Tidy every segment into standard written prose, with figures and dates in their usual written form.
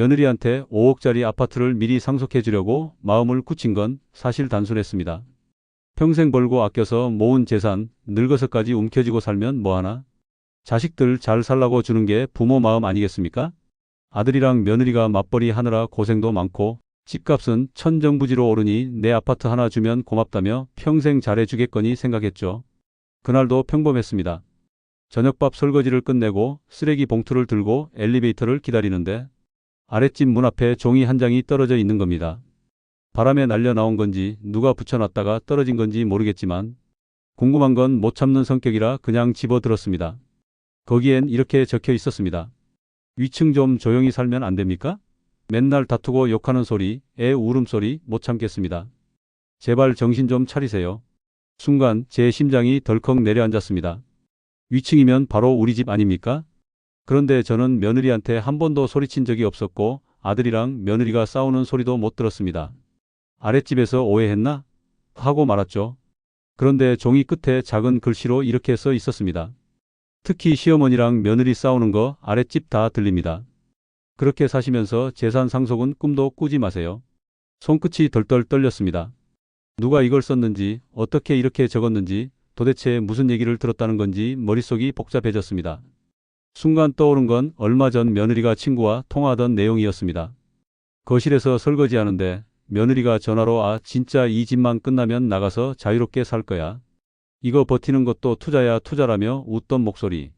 며느리한테 5억짜리 아파트를 미리 상속해 주려고 마음을 굳힌 건 사실 단순했습니다. 평생 벌고 아껴서 모은 재산 늙어서까지 움켜쥐고 살면 뭐하나? 자식들 잘 살라고 주는 게 부모 마음 아니겠습니까? 아들이랑 며느리가 맞벌이 하느라 고생도 많고 집값은 천정부지로 오르니 내 아파트 하나 주면 고맙다며 평생 잘해주겠거니 생각했죠. 그날도 평범했습니다. 저녁밥 설거지를 끝내고 쓰레기 봉투를 들고 엘리베이터를 기다리는데 아랫집 문 앞에 종이 한 장이 떨어져 있는 겁니다. 바람에 날려 나온 건지 누가 붙여놨다가 떨어진 건지 모르겠지만 궁금한 건 못 참는 성격이라 그냥 집어들었습니다. 거기엔 이렇게 적혀 있었습니다. 위층 좀 조용히 살면 안 됩니까? 맨날 다투고 욕하는 소리, 애 울음소리 못 참겠습니다. 제발 정신 좀 차리세요. 순간 제 심장이 덜컥 내려앉았습니다. 위층이면 바로 우리 집 아닙니까? 그런데 저는 며느리한테 한 번도 소리친 적이 없었고 아들이랑 며느리가 싸우는 소리도 못 들었습니다. 아랫집에서 오해했나? 하고 말았죠. 그런데 종이 끝에 작은 글씨로 이렇게 써 있었습니다. 특히 시어머니랑 며느리 싸우는 거 아랫집 다 들립니다. 그렇게 사시면서 재산 상속은 꿈도 꾸지 마세요. 손끝이 덜덜 떨렸습니다. 누가 이걸 썼는지, 어떻게 이렇게 적었는지, 도대체 무슨 얘기를 들었다는 건지 머릿속이 복잡해졌습니다. 순간 떠오른 건 얼마 전 며느리가 친구와 통화하던 내용이었습니다. 거실에서 설거지하는데 며느리가 전화로 진짜 이 집만 끝나면 나가서 자유롭게 살 거야. 이거 버티는 것도 투자야 투자라며 웃던 목소리.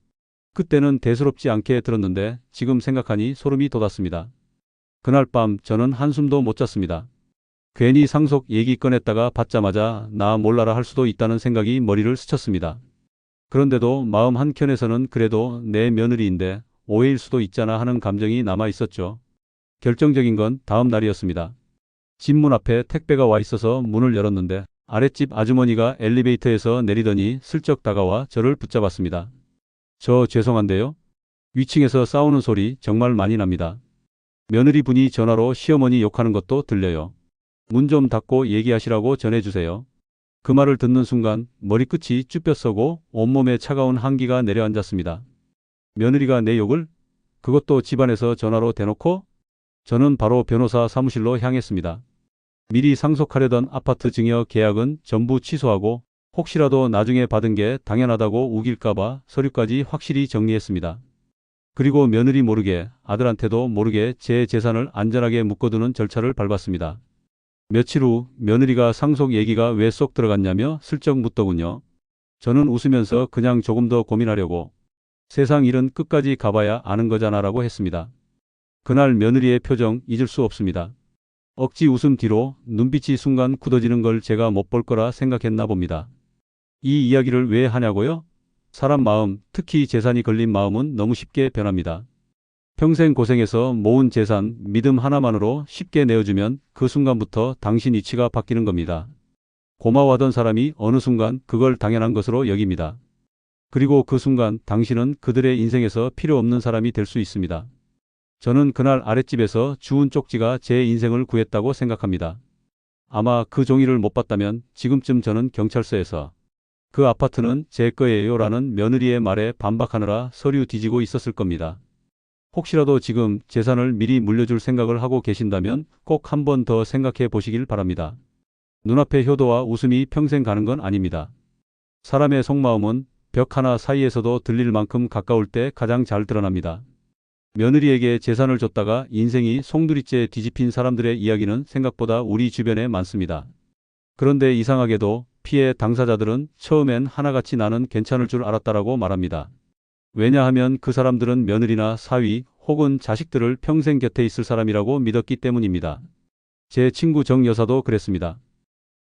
그때는 대수롭지 않게 들었는데 지금 생각하니 소름이 돋았습니다. 그날 밤 저는 한숨도 못 잤습니다. 괜히 상속 얘기 꺼냈다가 받자마자 나 몰라라 할 수도 있다는 생각이 머리를 스쳤습니다. 그런데도 마음 한켠에서는 그래도 내 며느리인데 오해일 수도 있잖아 하는 감정이 남아 있었죠. 결정적인 건 다음 날이었습니다. 집 문 앞에 택배가 와 있어서 문을 열었는데 아랫집 아주머니가 엘리베이터에서 내리더니 슬쩍 다가와 저를 붙잡았습니다. 저 죄송한데요. 위층에서 싸우는 소리 정말 많이 납니다. 며느리 분이 전화로 시어머니 욕하는 것도 들려요. 문 좀 닫고 얘기하시라고 전해주세요. 그 말을 듣는 순간 머리끝이 쭈뼛서고 온몸에 차가운 한기가 내려앉았습니다. 며느리가 내 욕을? 그것도 집안에서 전화로 대놓고? 저는 바로 변호사 사무실로 향했습니다. 미리 상속하려던 아파트 증여 계약은 전부 취소하고 혹시라도 나중에 받은 게 당연하다고 우길까봐 서류까지 확실히 정리했습니다. 그리고 며느리 모르게 아들한테도 모르게 제 재산을 안전하게 묶어두는 절차를 밟았습니다. 며칠 후 며느리가 상속 얘기가 왜 쏙 들어갔냐며 슬쩍 묻더군요. 저는 웃으면서 그냥 조금 더 고민하려고 세상 일은 끝까지 가봐야 아는 거잖아라고 했습니다. 그날 며느리의 표정 잊을 수 없습니다. 억지 웃음 뒤로 눈빛이 순간 굳어지는 걸 제가 못 볼 거라 생각했나 봅니다. 이 이야기를 왜 하냐고요? 사람 마음, 특히 재산이 걸린 마음은 너무 쉽게 변합니다. 평생 고생해서 모은 재산, 믿음 하나만으로 쉽게 내어주면 그 순간부터 당신 이치가 바뀌는 겁니다. 고마워하던 사람이 어느 순간 그걸 당연한 것으로 여깁니다. 그리고 그 순간 당신은 그들의 인생에서 필요 없는 사람이 될 수 있습니다. 저는 그날 아랫집에서 주운 쪽지가 제 인생을 구했다고 생각합니다. 아마 그 종이를 못 봤다면 지금쯤 저는 경찰서에서 그 아파트는 제 거예요 라는 며느리의 말에 반박하느라 서류 뒤지고 있었을 겁니다. 혹시라도 지금 재산을 미리 물려줄 생각을 하고 계신다면 꼭 한 번 더 생각해 보시길 바랍니다. 눈앞의 효도와 웃음이 평생 가는 건 아닙니다. 사람의 속마음은 벽 하나 사이에서도 들릴 만큼 가까울 때 가장 잘 드러납니다. 며느리에게 재산을 줬다가 인생이 송두리째 뒤집힌 사람들의 이야기는 생각보다 우리 주변에 많습니다. 그런데 이상하게도 피해 당사자들은 처음엔 하나같이 나는 괜찮을 줄 알았다라고 말합니다. 왜냐하면 그 사람들은 며느리나 사위 혹은 자식들을 평생 곁에 있을 사람이라고 믿었기 때문입니다. 제 친구 정 여사도 그랬습니다.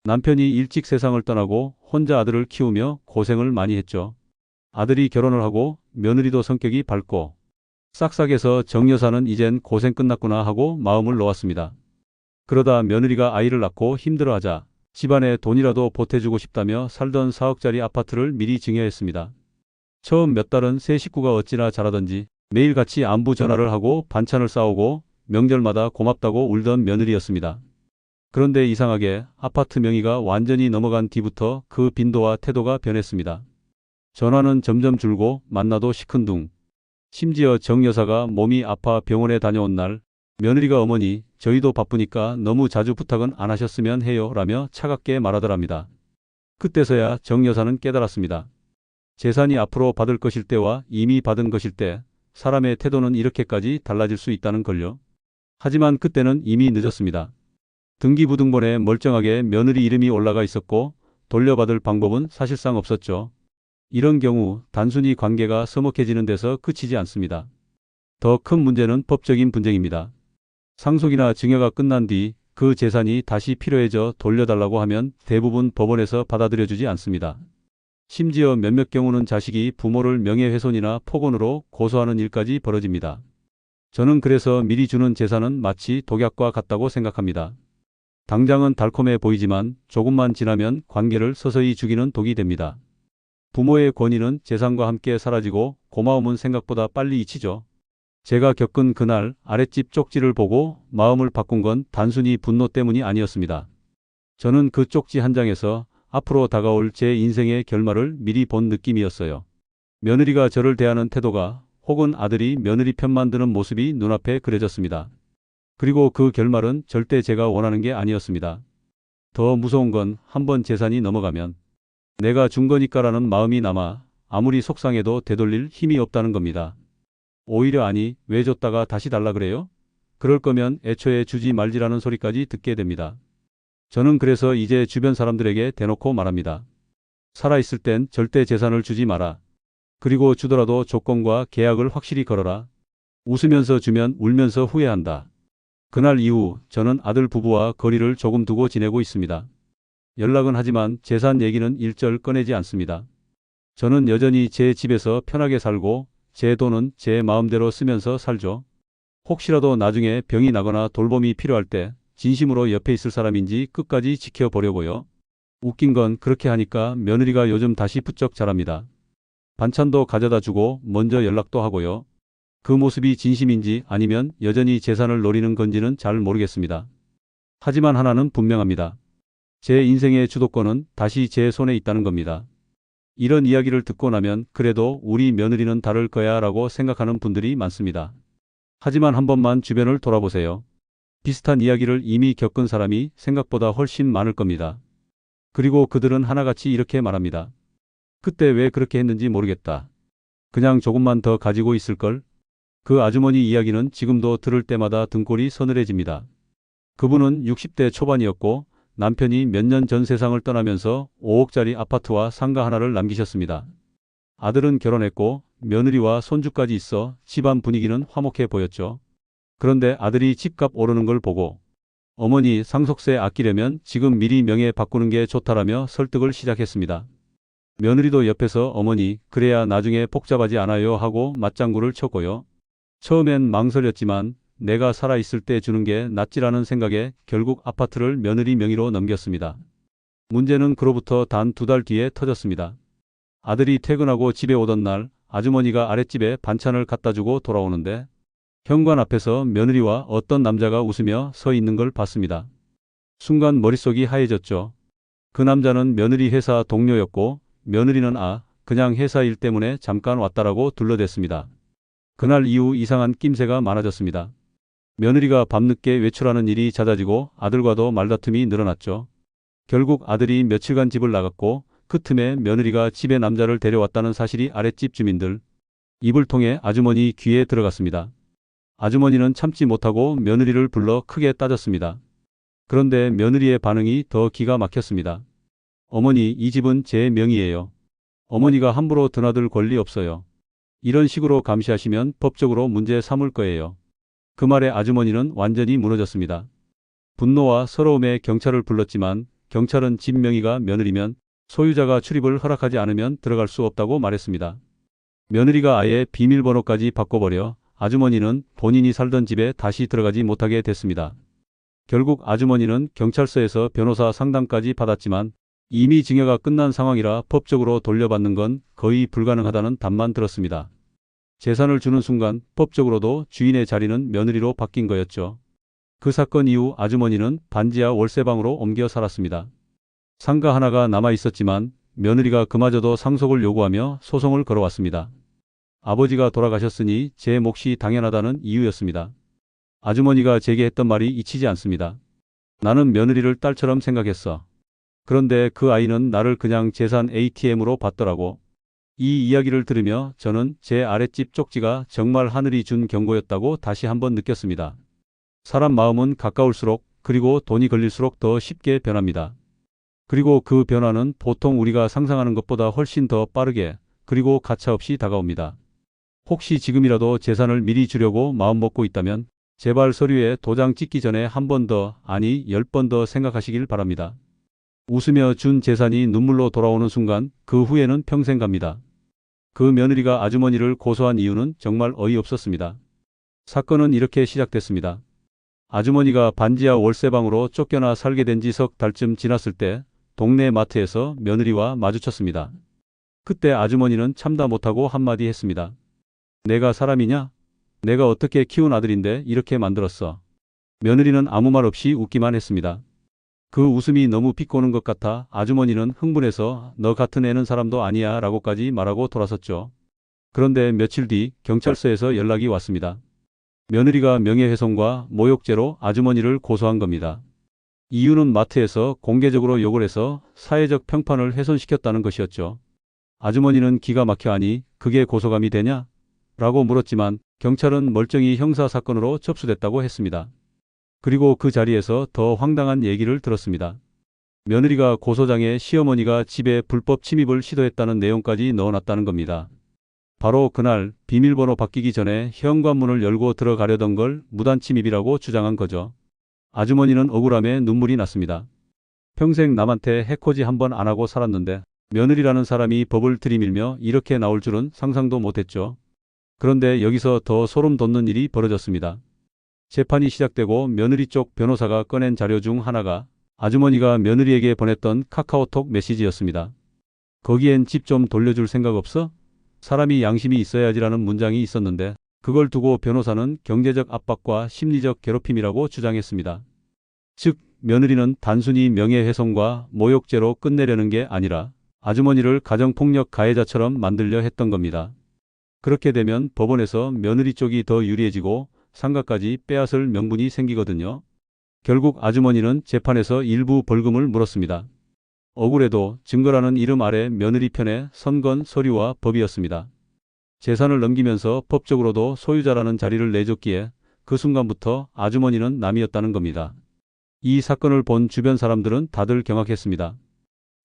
남편이 일찍 세상을 떠나고 혼자 아들을 키우며 고생을 많이 했죠. 아들이 결혼을 하고 며느리도 성격이 밝고 싹싹해서 정 여사는 이젠 고생 끝났구나 하고 마음을 놓았습니다. 그러다 며느리가 아이를 낳고 힘들어하자 집안에 돈이라도 보태주고 싶다며 살던 4억짜리 아파트를 미리 증여했습니다. 처음 몇 달은 세 식구가 어찌나 잘하던지 매일같이 안부 전화를 하고 반찬을 싸오고 명절마다 고맙다고 울던 며느리였습니다. 그런데 이상하게 아파트 명의가 완전히 넘어간 뒤부터 그 빈도와 태도가 변했습니다. 전화는 점점 줄고 만나도 시큰둥. 심지어 정 여사가 몸이 아파 병원에 다녀온 날 며느리가 어머니, 저희도 바쁘니까 너무 자주 부탁은 안 하셨으면 해요 라며 차갑게 말하더랍니다. 그때서야 정 여사는 깨달았습니다. 재산이 앞으로 받을 것일 때와 이미 받은 것일 때 사람의 태도는 이렇게까지 달라질 수 있다는 걸요. 하지만 그때는 이미 늦었습니다. 등기부등본에 멀쩡하게 며느리 이름이 올라가 있었고 돌려받을 방법은 사실상 없었죠. 이런 경우 단순히 관계가 서먹해지는 데서 그치지 않습니다. 더 큰 문제는 법적인 분쟁입니다. 상속이나 증여가 끝난 뒤 그 재산이 다시 필요해져 돌려달라고 하면 대부분 법원에서 받아들여주지 않습니다. 심지어 몇몇 경우는 자식이 부모를 명예훼손이나 폭언으로 고소하는 일까지 벌어집니다. 저는 그래서 미리 주는 재산은 마치 독약과 같다고 생각합니다. 당장은 달콤해 보이지만 조금만 지나면 관계를 서서히 죽이는 독이 됩니다. 부모의 권위는 재산과 함께 사라지고 고마움은 생각보다 빨리 잊히죠. 제가 겪은 그날 아랫집 쪽지를 보고 마음을 바꾼 건 단순히 분노 때문이 아니었습니다. 저는 그 쪽지 한 장에서 앞으로 다가올 제 인생의 결말을 미리 본 느낌이었어요. 며느리가 저를 대하는 태도가 혹은 아들이 며느리 편만 드는 모습이 눈앞에 그려졌습니다. 그리고 그 결말은 절대 제가 원하는 게 아니었습니다. 더 무서운 건 한번 재산이 넘어가면 내가 준 거니까라는 마음이 남아 아무리 속상해도 되돌릴 힘이 없다는 겁니다. 오히려 아니, 왜 줬다가 다시 달라 그래요? 그럴 거면 애초에 주지 말지라는 소리까지 듣게 됩니다. 저는 그래서 이제 주변 사람들에게 대놓고 말합니다. 살아있을 땐 절대 재산을 주지 마라. 그리고 주더라도 조건과 계약을 확실히 걸어라. 웃으면서 주면 울면서 후회한다. 그날 이후 저는 아들 부부와 거리를 조금 두고 지내고 있습니다. 연락은 하지만 재산 얘기는 일절 꺼내지 않습니다. 저는 여전히 제 집에서 편하게 살고 제 돈은 제 마음대로 쓰면서 살죠. 혹시라도 나중에 병이 나거나 돌봄이 필요할 때 진심으로 옆에 있을 사람인지 끝까지 지켜보려고요. 웃긴 건 그렇게 하니까 며느리가 요즘 다시 부쩍 잘합니다. 반찬도 가져다 주고 먼저 연락도 하고요. 그 모습이 진심인지 아니면 여전히 재산을 노리는 건지는 잘 모르겠습니다. 하지만 하나는 분명합니다. 제 인생의 주도권은 다시 제 손에 있다는 겁니다. 이런 이야기를 듣고 나면 그래도 우리 며느리는 다를 거야 라고 생각하는 분들이 많습니다. 하지만 한 번만 주변을 돌아보세요. 비슷한 이야기를 이미 겪은 사람이 생각보다 훨씬 많을 겁니다. 그리고 그들은 하나같이 이렇게 말합니다. 그때 왜 그렇게 했는지 모르겠다. 그냥 조금만 더 가지고 있을걸? 그 아주머니 이야기는 지금도 들을 때마다 등골이 서늘해집니다. 그분은 60대 초반이었고 남편이 몇 년 전 세상을 떠나면서 5억짜리 아파트와 상가 하나를 남기셨습니다. 아들은 결혼했고 며느리와 손주까지 있어 집안 분위기는 화목해 보였죠. 그런데 아들이 집값 오르는 걸 보고 어머니 상속세 아끼려면 지금 미리 명예 바꾸는 게 좋다라며 설득을 시작했습니다. 며느리도 옆에서 어머니 그래야 나중에 복잡하지 않아요 하고 맞장구를 쳤고요. 처음엔 망설였지만 내가 살아있을 때 주는 게 낫지라는 생각에 결국 아파트를 며느리 명의로 넘겼습니다. 문제는 그로부터 단 2달 뒤에 터졌습니다. 아들이 퇴근하고 집에 오던 날 아주머니가 아랫집에 반찬을 갖다 주고 돌아오는데 현관 앞에서 며느리와 어떤 남자가 웃으며 서 있는 걸 봤습니다. 순간 머릿속이 하얘졌죠. 그 남자는 며느리 회사 동료였고 며느리는 그냥 회사 일 때문에 잠깐 왔다라고 둘러댔습니다. 그날 이후 이상한 낌새가 많아졌습니다. 며느리가 밤늦게 외출하는 일이 잦아지고 아들과도 말다툼이 늘어났죠. 결국 아들이 며칠간 집을 나갔고 그 틈에 며느리가 집에 남자를 데려왔다는 사실이 아랫집 주민들 입을 통해 아주머니 귀에 들어갔습니다. 아주머니는 참지 못하고 며느리를 불러 크게 따졌습니다. 그런데 며느리의 반응이 더 기가 막혔습니다. 어머니, 이 집은 제 명의예요. 어머니가 함부로 드나들 권리 없어요. 이런 식으로 감시하시면 법적으로 문제 삼을 거예요. 그 말에 아주머니는 완전히 무너졌습니다. 분노와 서러움에 경찰을 불렀지만 경찰은 집 명의가 며느리면 소유자가 출입을 허락하지 않으면 들어갈 수 없다고 말했습니다. 며느리가 아예 비밀번호까지 바꿔버려 아주머니는 본인이 살던 집에 다시 들어가지 못하게 됐습니다. 결국 아주머니는 경찰서에서 변호사 상담까지 받았지만 이미 증여가 끝난 상황이라 법적으로 돌려받는 건 거의 불가능하다는 답만 들었습니다. 재산을 주는 순간 법적으로도 주인의 자리는 며느리로 바뀐 거였죠. 그 사건 이후 아주머니는 반지하 월세방으로 옮겨 살았습니다. 상가 하나가 남아 있었지만 며느리가 그마저도 상속을 요구하며 소송을 걸어왔습니다. 아버지가 돌아가셨으니 제 몫이 당연하다는 이유였습니다. 아주머니가 제게 했던 말이 잊히지 않습니다. 나는 며느리를 딸처럼 생각했어. 그런데 그 아이는 나를 그냥 재산 ATM으로 봤더라고. 이 이야기를 들으며 저는 제 아랫집 쪽지가 정말 하늘이 준 경고였다고 다시 한번 느꼈습니다. 사람 마음은 가까울수록 그리고 돈이 걸릴수록 더 쉽게 변합니다. 그리고 그 변화는 보통 우리가 상상하는 것보다 훨씬 더 빠르게 그리고 가차없이 다가옵니다. 혹시 지금이라도 재산을 미리 주려고 마음먹고 있다면 제발 서류에 도장 찍기 전에 한 번 더, 아니 10번 더 생각하시길 바랍니다. 웃으며 준 재산이 눈물로 돌아오는 순간 그 후에는 평생 갑니다. 그 며느리가 아주머니를 고소한 이유는 정말 어이없었습니다. 사건은 이렇게 시작됐습니다. 아주머니가 반지하 월세방으로 쫓겨나 살게 된 지 석 달쯤 지났을 때 동네 마트에서 며느리와 마주쳤습니다. 그때 아주머니는 참다 못하고 한마디 했습니다. 내가 사람이냐? 내가 어떻게 키운 아들인데 이렇게 만들었어. 며느리는 아무 말 없이 웃기만 했습니다. 그 웃음이 너무 비꼬는 것 같아 아주머니는 흥분해서 너 같은 애는 사람도 아니야 라고까지 말하고 돌아섰죠. 그런데 며칠 뒤 경찰서에서 연락이 왔습니다. 며느리가 명예훼손과 모욕죄로 아주머니를 고소한 겁니다. 이유는 마트에서 공개적으로 욕을 해서 사회적 평판을 훼손시켰다는 것이었죠. 아주머니는 기가 막혀 하니 그게 고소감이 되냐? 라고 물었지만 경찰은 멀쩡히 형사사건으로 접수됐다고 했습니다. 그리고 그 자리에서 더 황당한 얘기를 들었습니다. 며느리가 고소장에 시어머니가 집에 불법 침입을 시도했다는 내용까지 넣어놨다는 겁니다. 바로 그날 비밀번호 바뀌기 전에 현관문을 열고 들어가려던 걸 무단 침입이라고 주장한 거죠. 아주머니는 억울함에 눈물이 났습니다. 평생 남한테 해코지 한 번 안 하고 살았는데 며느리라는 사람이 법을 들이밀며 이렇게 나올 줄은 상상도 못했죠. 그런데 여기서 더 소름 돋는 일이 벌어졌습니다. 재판이 시작되고 며느리 쪽 변호사가 꺼낸 자료 중 하나가 아주머니가 며느리에게 보냈던 카카오톡 메시지였습니다. 거기엔 집 좀 돌려줄 생각 없어? 사람이 양심이 있어야지라는 문장이 있었는데 그걸 두고 변호사는 경제적 압박과 심리적 괴롭힘이라고 주장했습니다. 즉, 며느리는 단순히 명예훼손과 모욕죄로 끝내려는 게 아니라 아주머니를 가정폭력 가해자처럼 만들려 했던 겁니다. 그렇게 되면 법원에서 며느리 쪽이 더 유리해지고 상가까지 빼앗을 명분이 생기거든요. 결국 아주머니는 재판에서 일부 벌금을 물었습니다. 억울해도 증거라는 이름 아래 며느리 편에 선 건 서류와 법이었습니다. 재산을 넘기면서 법적으로도 소유자라는 자리를 내줬기에 그 순간부터 아주머니는 남이었다는 겁니다. 이 사건을 본 주변 사람들은 다들 경악했습니다.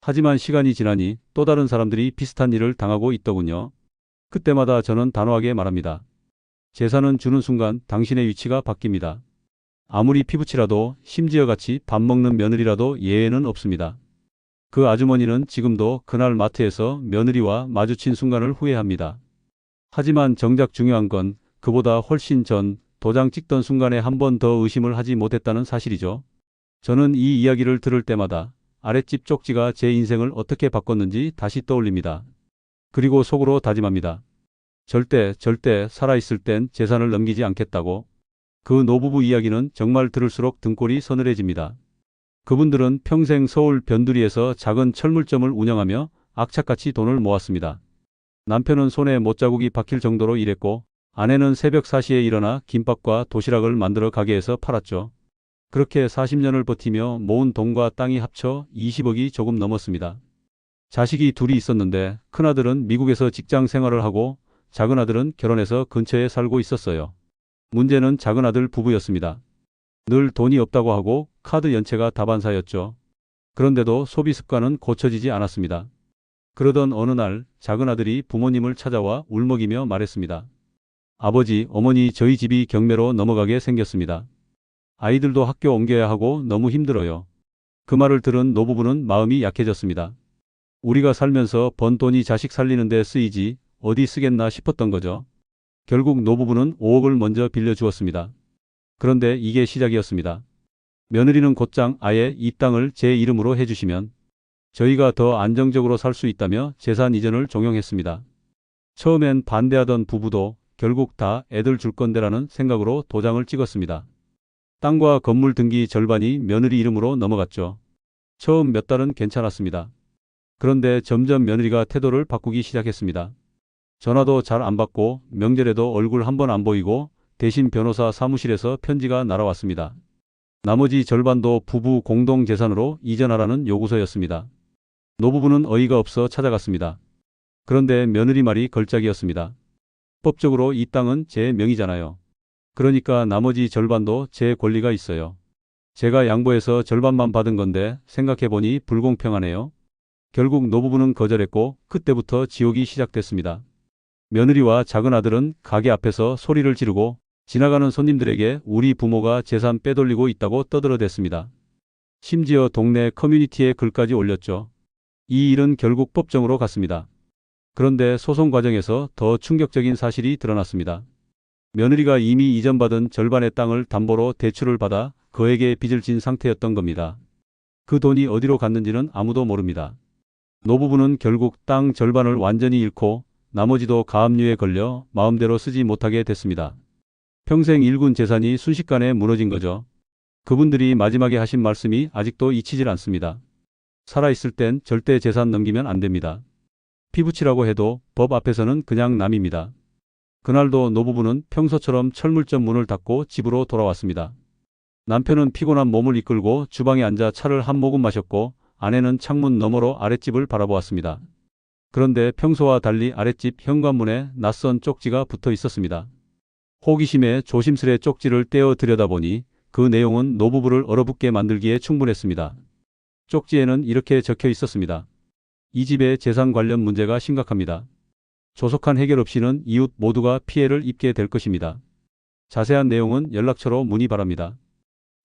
하지만 시간이 지나니 또 다른 사람들이 비슷한 일을 당하고 있더군요. 그때마다 저는 단호하게 말합니다. 재산은 주는 순간 당신의 위치가 바뀝니다. 아무리 피부치라도 심지어 같이 밥 먹는 며느리라도 예외는 없습니다. 그 아주머니는 지금도 그날 마트에서 며느리와 마주친 순간을 후회합니다. 하지만 정작 중요한 건 그보다 훨씬 전 도장 찍던 순간에 한 번 더 의심을 하지 못했다는 사실이죠. 저는 이 이야기를 들을 때마다 아랫집 쪽지가 제 인생을 어떻게 바꿨는지 다시 떠올립니다. 그리고 속으로 다짐합니다. 절대 살아있을 땐 재산을 넘기지 않겠다고. 그 노부부 이야기는 정말 들을수록 등골이 서늘해집니다. 그분들은 평생 서울 변두리에서 작은 철물점을 운영하며 악착같이 돈을 모았습니다. 남편은 손에 못자국이 박힐 정도로 일했고 아내는 새벽 4시에 일어나 김밥과 도시락을 만들어 가게에서 팔았죠. 그렇게 40년을 버티며 모은 돈과 땅이 합쳐 20억이 조금 넘었습니다. 자식이 둘이 있었는데 큰아들은 미국에서 직장 생활을 하고 작은아들은 결혼해서 근처에 살고 있었어요. 문제는 작은아들 부부였습니다. 늘 돈이 없다고 하고 카드 연체가 다반사였죠. 그런데도 소비 습관은 고쳐지지 않았습니다. 그러던 어느 날 작은아들이 부모님을 찾아와 울먹이며 말했습니다. 아버지, 어머니, 저희 집이 경매로 넘어가게 생겼습니다. 아이들도 학교 옮겨야 하고 너무 힘들어요. 그 말을 들은 노부부는 마음이 약해졌습니다. 우리가 살면서 번 돈이 자식 살리는 데 쓰이지 어디 쓰겠나 싶었던 거죠. 결국 노부부는 5억을 먼저 빌려주었습니다. 그런데 이게 시작이었습니다. 며느리는 곧장 아예 이 땅을 제 이름으로 해주시면 저희가 더 안정적으로 살 수 있다며 재산 이전을 종용했습니다. 처음엔 반대하던 부부도 결국 다 애들 줄 건데라는 생각으로 도장을 찍었습니다. 땅과 건물 등기 절반이 며느리 이름으로 넘어갔죠. 처음 몇 달은 괜찮았습니다. 그런데 점점 며느리가 태도를 바꾸기 시작했습니다. 전화도 잘 안 받고 명절에도 얼굴 한 번 안 보이고 대신 변호사 사무실에서 편지가 날아왔습니다. 나머지 절반도 부부 공동 재산으로 이전하라는 요구서였습니다. 노부부는 어이가 없어 찾아갔습니다. 그런데 며느리 말이 걸작이었습니다. 법적으로 이 땅은 제 명의잖아요. 그러니까 나머지 절반도 제 권리가 있어요. 제가 양보해서 절반만 받은 건데 생각해보니 불공평하네요. 결국 노부부는 거절했고 그때부터 지옥이 시작됐습니다. 며느리와 작은 아들은 가게 앞에서 소리를 지르고 지나가는 손님들에게 우리 부모가 재산 빼돌리고 있다고 떠들어댔습니다. 심지어 동네 커뮤니티에 글까지 올렸죠. 이 일은 결국 법정으로 갔습니다. 그런데 소송 과정에서 더 충격적인 사실이 드러났습니다. 며느리가 이미 이전받은 절반의 땅을 담보로 대출을 받아 그에게 빚을 진 상태였던 겁니다. 그 돈이 어디로 갔는지는 아무도 모릅니다. 노부부는 결국 땅 절반을 완전히 잃고 나머지도 가압류에 걸려 마음대로 쓰지 못하게 됐습니다. 평생 일군 재산이 순식간에 무너진 거죠. 그분들이 마지막에 하신 말씀이 아직도 잊히질 않습니다. 살아있을 땐 절대 재산 넘기면 안 됩니다. 피부치라고 해도 법 앞에서는 그냥 남입니다. 그날도 노부부는 평소처럼 철물점 문을 닫고 집으로 돌아왔습니다. 남편은 피곤한 몸을 이끌고 주방에 앉아 차를 한 모금 마셨고 아내는 창문 너머로 아랫집을 바라보았습니다. 그런데 평소와 달리 아랫집 현관문에 낯선 쪽지가 붙어 있었습니다. 호기심에 조심스레 쪽지를 떼어 들여다보니 그 내용은 노부부를 얼어붙게 만들기에 충분했습니다. 쪽지에는 이렇게 적혀 있었습니다. 이 집의 재산 관련 문제가 심각합니다. 조속한 해결 없이는 이웃 모두가 피해를 입게 될 것입니다. 자세한 내용은 연락처로 문의 바랍니다.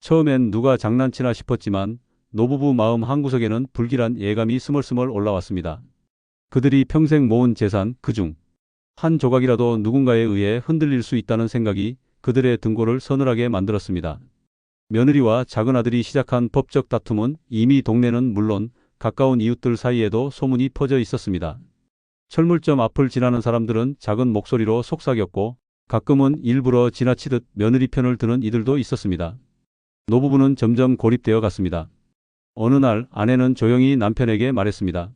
처음엔 누가 장난치나 싶었지만 노부부 마음 한구석에는 불길한 예감이 스멀스멀 올라왔습니다. 그들이 평생 모은 재산 그중 한 조각이라도 누군가에 의해 흔들릴 수 있다는 생각이 그들의 등골을 서늘하게 만들었습니다. 며느리와 작은 아들이 시작한 법적 다툼은 이미 동네는 물론 가까운 이웃들 사이에도 소문이 퍼져 있었습니다. 철물점 앞을 지나는 사람들은 작은 목소리로 속삭였고 가끔은 일부러 지나치듯 며느리 편을 드는 이들도 있었습니다. 노부부는 점점 고립되어 갔습니다. 어느 날 아내는 조용히 남편에게 말했습니다.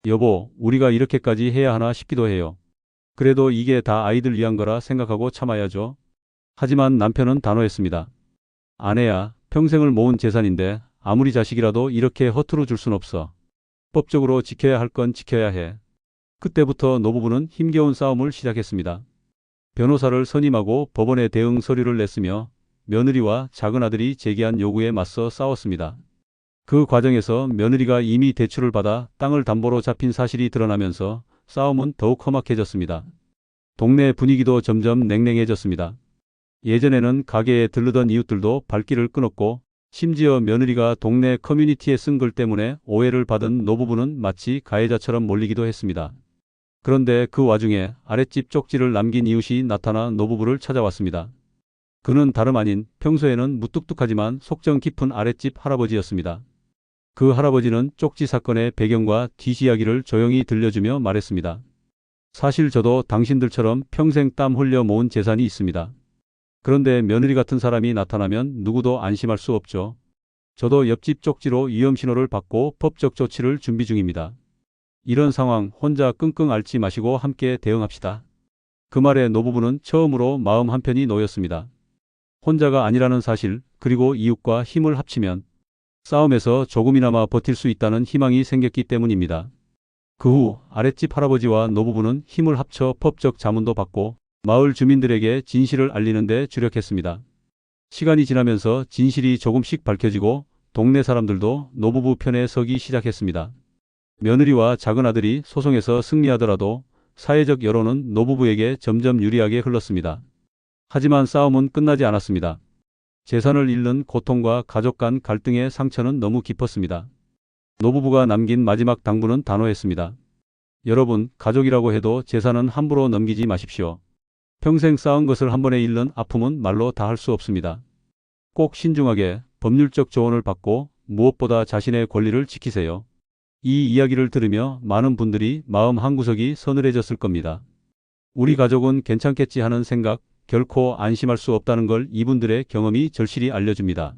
여보, 우리가 이렇게까지 해야 하나 싶기도 해요. 그래도 이게 다 아이들 위한 거라 생각하고 참아야죠. 하지만 남편은 단호했습니다. 아내야, 평생을 모은 재산인데 아무리 자식이라도 이렇게 허투루 줄 순 없어. 법적으로 지켜야 할 건 지켜야 해. 그때부터 노부부는 힘겨운 싸움을 시작했습니다. 변호사를 선임하고 법원에 대응 서류를 냈으며 며느리와 작은 아들이 제기한 요구에 맞서 싸웠습니다. 그 과정에서 며느리가 이미 대출을 받아 땅을 담보로 잡힌 사실이 드러나면서 싸움은 더욱 험악해졌습니다. 동네 분위기도 점점 냉랭해졌습니다. 예전에는 가게에 들르던 이웃들도 발길을 끊었고 심지어 며느리가 동네 커뮤니티에 쓴 글 때문에 오해를 받은 노부부는 마치 가해자처럼 몰리기도 했습니다. 그런데 그 와중에 아랫집 쪽지를 남긴 이웃이 나타나 노부부를 찾아왔습니다. 그는 다름 아닌 평소에는 무뚝뚝하지만 속정 깊은 아랫집 할아버지였습니다. 그 할아버지는 쪽지 사건의 배경과 뒷이야기를 조용히 들려주며 말했습니다. 사실 저도 당신들처럼 평생 땀 흘려 모은 재산이 있습니다. 그런데 며느리 같은 사람이 나타나면 누구도 안심할 수 없죠. 저도 옆집 쪽지로 위험 신호를 받고 법적 조치를 준비 중입니다. 이런 상황 혼자 끙끙 앓지 마시고 함께 대응합시다. 그 말에 노부부는 처음으로 마음 한편이 놓였습니다. 혼자가 아니라는 사실, 그리고 이웃과 힘을 합치면 싸움에서 조금이나마 버틸 수 있다는 희망이 생겼기 때문입니다. 그 후 아랫집 할아버지와 노부부는 힘을 합쳐 법적 자문도 받고 마을 주민들에게 진실을 알리는 데 주력했습니다. 시간이 지나면서 진실이 조금씩 밝혀지고 동네 사람들도 노부부 편에 서기 시작했습니다. 며느리와 작은 아들이 소송에서 승리하더라도 사회적 여론은 노부부에게 점점 유리하게 흘렀습니다. 하지만 싸움은 끝나지 않았습니다. 재산을 잃는 고통과 가족 간 갈등의 상처는 너무 깊었습니다. 노부부가 남긴 마지막 당부는 단호했습니다. 여러분, 가족이라고 해도 재산은 함부로 넘기지 마십시오. 평생 쌓은 것을 한 번에 잃는 아픔은 말로 다 할 수 없습니다. 꼭 신중하게 법률적 조언을 받고 무엇보다 자신의 권리를 지키세요. 이 이야기를 들으며 많은 분들이 마음 한구석이 서늘해졌을 겁니다. 우리 가족은 괜찮겠지 하는 생각, 결코 안심할 수 없다는 걸 이분들의 경험이 절실히 알려줍니다.